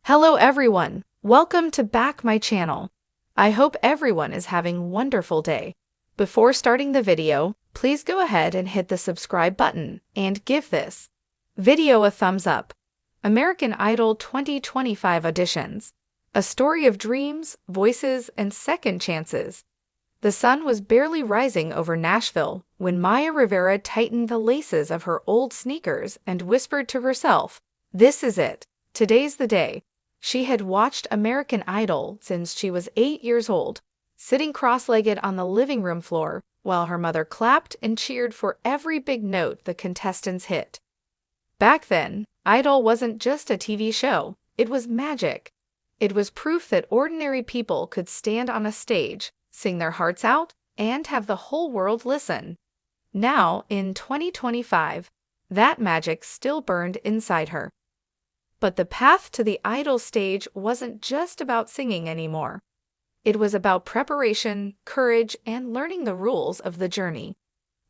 Hello everyone, welcome to back my channel. I hope everyone is having a wonderful day. Before starting the video, please go ahead and hit the subscribe button and give this video a thumbs up. American Idol 2025 auditions. A story of dreams, voices, and second chances. The sun was barely rising over Nashville when Maya Rivera tightened the laces of her old sneakers and whispered to herself, "This is it. Today's the day." She had watched American Idol since she was 8 years old, sitting cross-legged on the living room floor while her mother clapped and cheered for every big note the contestants hit. Back then, Idol wasn't just a TV show, it was magic. It was proof that ordinary people could stand on a stage, sing their hearts out, and have the whole world listen. Now, in 2025, that magic still burned inside her. But the path to the Idol stage wasn't just about singing anymore. It was about preparation, courage, and learning the rules of the journey.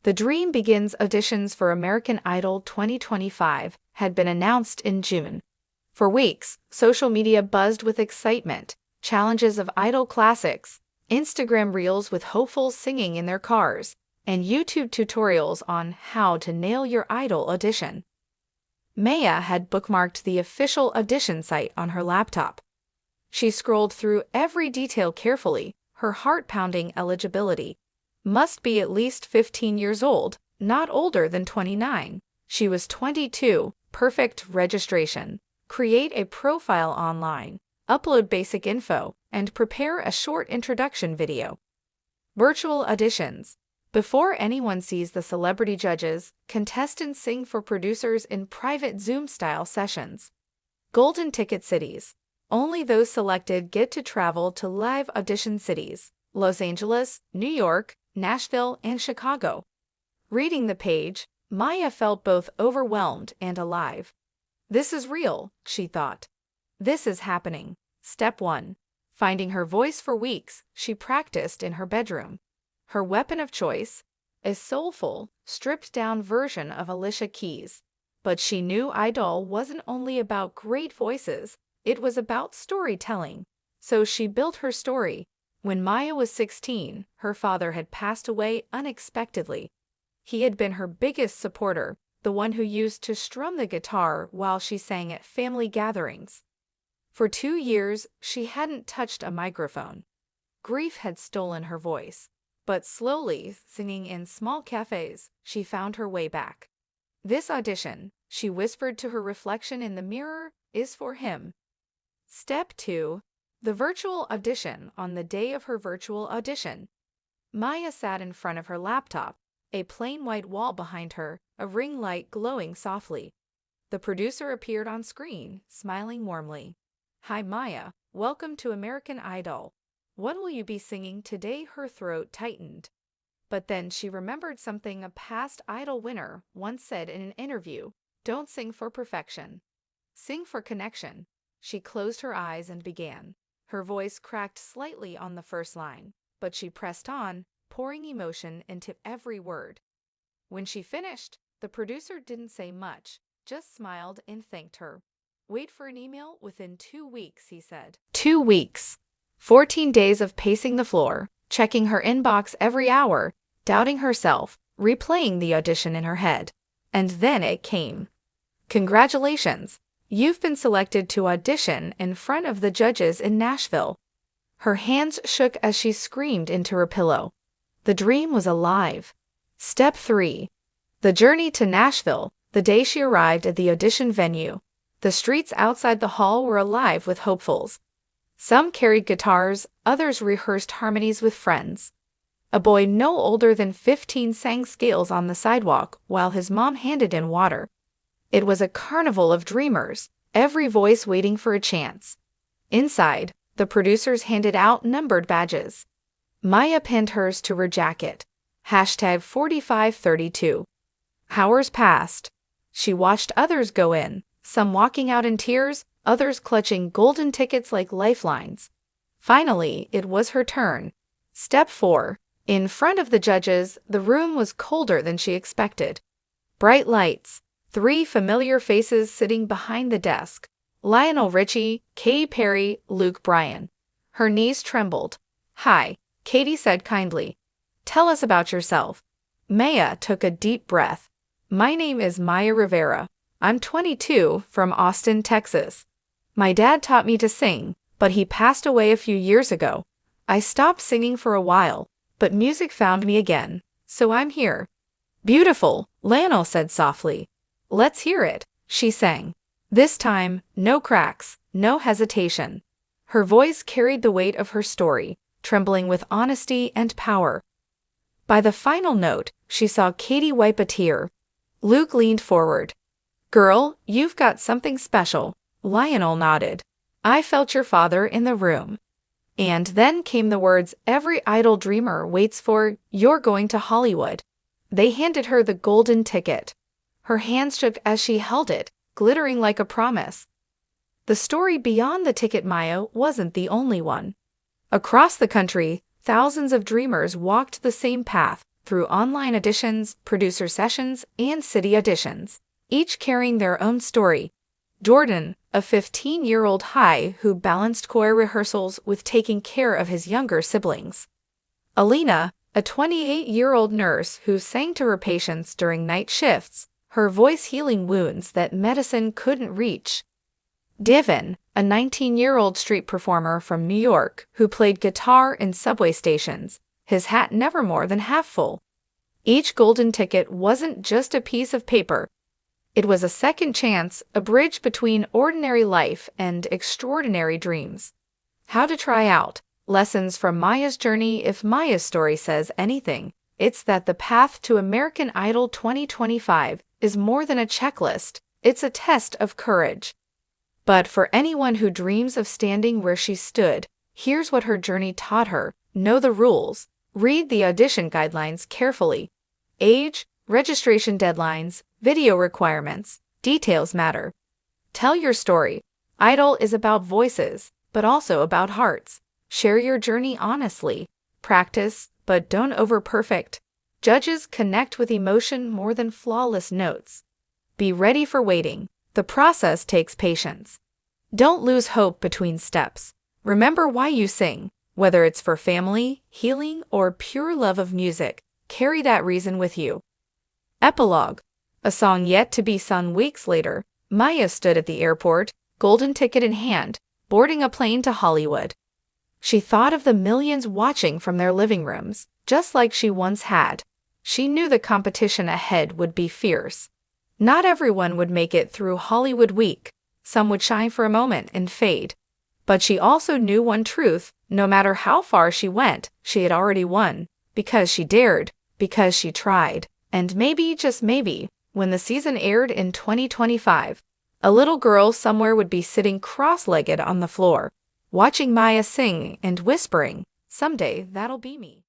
The Dream Begins auditions for American Idol 2025 had been announced in June. For weeks, social media buzzed with excitement, challenges of Idol classics, Instagram reels with hopefuls singing in their cars, and YouTube tutorials on how to nail your Idol audition. Maya had bookmarked the official audition site on her laptop. She scrolled through every detail carefully, her heart pounding eligibility. Must be at least 15 years old, not older than 29. She was 22, perfect registration. Create a profile online, upload basic info, and prepare a short introduction video. Virtual auditions. Before anyone sees the celebrity judges, contestants sing for producers in private Zoom-style sessions. Golden ticket cities. Only those selected get to travel to live audition cities: Los Angeles, New York, Nashville, and Chicago. Reading the page, Maya felt both overwhelmed and alive. This is real, she thought. This is happening. Step 1. Finding her voice. For weeks, she practiced in her bedroom. Her weapon of choice? A soulful, stripped-down version of Alicia Keys. But she knew Idol wasn't only about great voices, it was about storytelling. So she built her story. When Maya was 16, her father had passed away unexpectedly. He had been her biggest supporter, the one who used to strum the guitar while she sang at family gatherings. For 2 years, she hadn't touched a microphone. Grief had stolen her voice. But slowly, singing in small cafes, she found her way back. This audition, she whispered to her reflection in the mirror, is for him. Step 2. The virtual audition. On the day of her virtual audition, Maya sat in front of her laptop, a plain white wall behind her, a ring light glowing softly. The producer appeared on screen, smiling warmly. "Hi Maya, welcome to American Idol. What will you be singing today?" Her throat tightened. But then she remembered something a past Idol winner once said in an interview: "Don't sing for perfection. Sing for connection." She closed her eyes and began. Her voice cracked slightly on the first line, but she pressed on, pouring emotion into every word. When she finished, the producer didn't say much, just smiled and thanked her. "Wait for an email within 2 weeks," he said. 2 weeks. 14 days of pacing the floor, checking her inbox every hour, doubting herself, replaying the audition in her head. And then it came. "Congratulations! You've been selected to audition in front of the judges in Nashville." Her hands shook as she screamed into her pillow. The dream was alive. Step 3. The journey to Nashville. The day she arrived at the audition venue, the streets outside the hall were alive with hopefuls. Some carried guitars, others rehearsed harmonies with friends. A boy no older than 15 sang scales on the sidewalk while his mom handed in water. It was a carnival of dreamers, every voice waiting for a chance. Inside, the producers handed out numbered badges. Maya pinned hers to her jacket. #4532. Hours passed. She watched others go in, some walking out in tears, others clutching golden tickets like lifelines. Finally, it was her turn. Step 4. In front of the judges, the room was colder than she expected. Bright lights, 3 familiar faces sitting behind the desk, Lionel Richie, Katy Perry, Luke Bryan. Her knees trembled. "Hi," Katy said kindly. "Tell us about yourself." Maya took a deep breath. "My name is Maya Rivera. I'm 22, from Austin, Texas. My dad taught me to sing, but he passed away a few years ago. I stopped singing for a while, but music found me again, so I'm here." "Beautiful," Lionel said softly. "Let's hear it," she sang. This time, no cracks, no hesitation. Her voice carried the weight of her story, trembling with honesty and power. By the final note, she saw Katy wipe a tear. Luke leaned forward. "Girl, you've got something special." Lionel nodded. "I felt your father in the room." And then came the words every idol dreamer waits for: "You're going to Hollywood." They handed her the golden ticket. Her hands shook as she held it, glittering like a promise. The story beyond the ticket, Maya, wasn't the only one. Across the country, thousands of dreamers walked the same path through online auditions, producer sessions, and city auditions, each carrying their own story. Jordan, a 15-year-old high who balanced choir rehearsals with taking care of his younger siblings. Alina, a 28-year-old nurse who sang to her patients during night shifts, her voice healing wounds that medicine couldn't reach. Divin, a 19-year-old street performer from New York who played guitar in subway stations, his hat never more than half full. Each golden ticket wasn't just a piece of paper. It was a second chance, a bridge between ordinary life and extraordinary dreams. How to try out. Lessons from Maya's journey. If Maya's story says anything, it's that the path to American Idol 2025 is more than a checklist, it's a test of courage. But for anyone who dreams of standing where she stood, here's what her journey taught her. Know the rules. Read the audition guidelines carefully. Age, registration deadlines, video requirements, details matter. Tell your story. Idol is about voices, but also about hearts. Share your journey honestly. Practice, but don't over-perfect. Judges connect with emotion more than flawless notes. Be ready for waiting. The process takes patience. Don't lose hope between steps. Remember why you sing. Whether it's for family, healing, or pure love of music, carry that reason with you. Epilogue. A song yet to be sung. Weeks later, Maya stood at the airport, golden ticket in hand, boarding a plane to Hollywood. She thought of the millions watching from their living rooms, just like she once had. She knew the competition ahead would be fierce. Not everyone would make it through Hollywood week. Some would shine for a moment and fade. But she also knew one truth: no matter how far she went, she had already won. Because she dared, because she tried. And maybe, just maybe, when the season aired in 2025, a little girl somewhere would be sitting cross-legged on the floor, watching Maya sing and whispering, "Someday that'll be me."